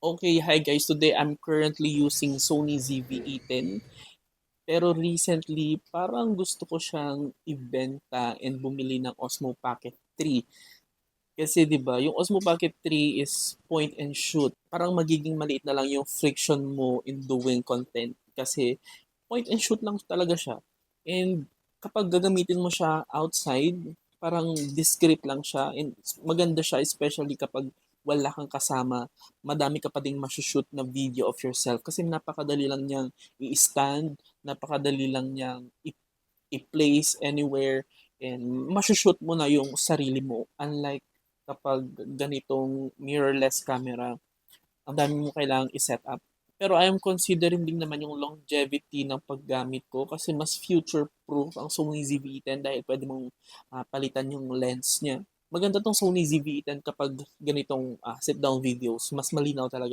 Okay, hi guys. Today I'm currently using Sony ZV-E10. Pero recently, parang gusto ko siyang ibenta and bumili ng Osmo Pocket 3. Kasi 'di ba, yung Osmo Pocket 3 is point and shoot. Parang magiging maliit na lang yung friction mo in doing content kasi point and shoot lang talaga siya. And kapag gagamitin mo siya outside, parang discreet lang siya and maganda siya especially kapag wala kang kasama. Madami ka pa ding masushoot na video of yourself kasi napakadali lang niyang i-stand, napakadali lang niyang i-place anywhere and masushoot mo na yung sarili mo. Unlike kapag ganitong mirrorless camera, ang dami mo kailangang i-set up. Pero I am considering din naman yung longevity ng paggamit ko kasi mas future-proof ang Sony ZV-E10 dahil pwede mong palitan yung lens niya. Maganda tong Sony ZV-E10 kapag ganitong sit-down videos. Mas malinaw talaga.